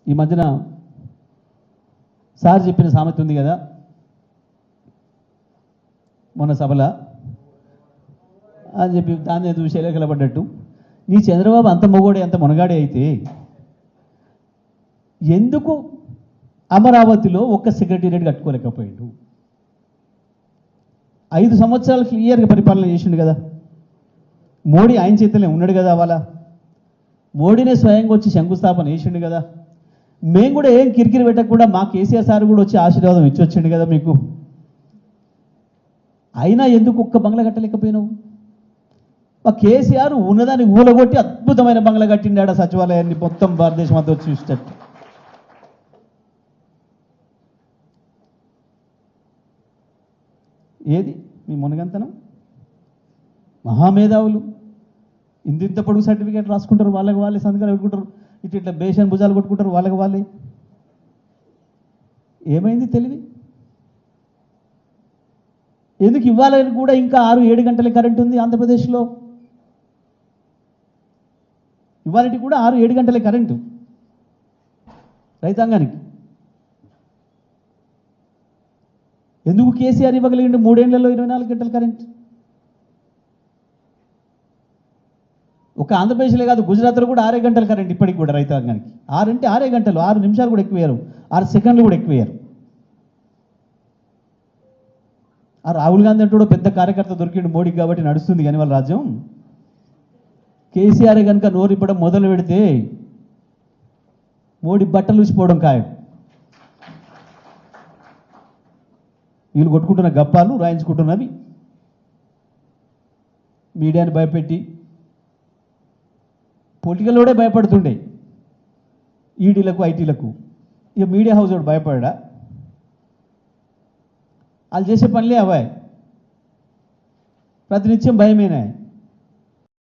ఈ మధ్యన సార్ చెప్పిన సామెత ఉంది కదా మొన్న సభలో అని చెప్పి దాన్ని చూసి ఎలకలబడ్డట్టు నీ చంద్రబాబు అంత మొగోడే అంత మునగాడే అయితే ఎందుకు అమరావతిలో ఒక్క సెక్రటేరియట్ కట్టుకోలేకపోయాడు? 5 సంవత్సరాలు క్లియర్గా పరిపాలన చేసిండు కదా. మోడీ ఆయన చేతిలో ఉన్నాడు కదా. వాళ్ళ మోడీనే స్వయంగా వచ్చి శంకుస్థాపన చేసిండు కదా. మేము కూడా ఏం కిరికిరి పెట్టకుండా మా కేసీఆర్ సార్ కూడా వచ్చి ఆశీర్వాదం ఇచ్చొచ్చిండు కదా మీకు. అయినా ఎందుకు ఒక్క బంగ్లా కట్టలేకపోయినావు? మా కేసీఆర్ ఉన్నదాన్ని ఊలగొట్టి అద్భుతమైన బంగ్లా కట్టిండాడ సచివాలయాన్ని మొత్తం భారతదేశం అంతా వచ్చి చూసేటట్టు. ఏది మీ మునగంతనం? మహామేధావులు ఇంత పొడుగు సర్టిఫికేట్ రాసుకుంటారు, వాళ్ళకి వాళ్ళే సంతకాలు పెట్టుకుంటారు, ఇట్లా బేషన్ భుజాలు కొట్టుకుంటారు వాళ్ళకి వాళ్ళే. ఏమైంది తెలివి? ఎందుకు ఇవ్వాలని కూడా ఇంకా 6-7 గంటల కరెంట్ ఉంది ఆంధ్రప్రదేశ్లో. ఇవాళకి కూడా 6-7 గంటల కరెంటు రైతాంగానికి. ఎందుకు కేసీఆర్ ఇవ్వగలిగిండు 3 ఏళ్లలో 24 గంటల కరెంట్? ఒక ఆంధ్రప్రదేశ్లే కాదు, గుజరాత్లో కూడా 6 గంటల కరెంట్ ఇప్పటికి కూడా రైతాంగానికి. 6 అంటే 6 గంటలు, 6 నిమిషాలు కూడా ఎక్కువయ్యారు, 6 సెకండ్లు కూడా ఎక్కువయ్యారు. ఆ రాహుల్ గాంధీ అంటూ పెద్ద కార్యకర్త దొరికిండు మోడీకి కాబట్టి నడుస్తుంది కానీ వాళ్ళ రాజ్యం. కేసీఆర్ కనుక నోరు ఇప్పడం మొదలు పెడితే మోడీ బట్టలు ఊసిపోవడం ఖాయం. వీళ్ళు కొట్టుకుంటున్న గప్పాలు రాయించుకుంటున్నవి మీడియాని భయపెట్టి, పొలిటికల్లోనే భయపడుతుండే ఈడీలకు ఐటీలకు. ఇక మీడియా హౌస్ వాడు భయపడా? వాళ్ళు చేసే పనులే అవాయి, ప్రతినిత్యం భయమేనాయి.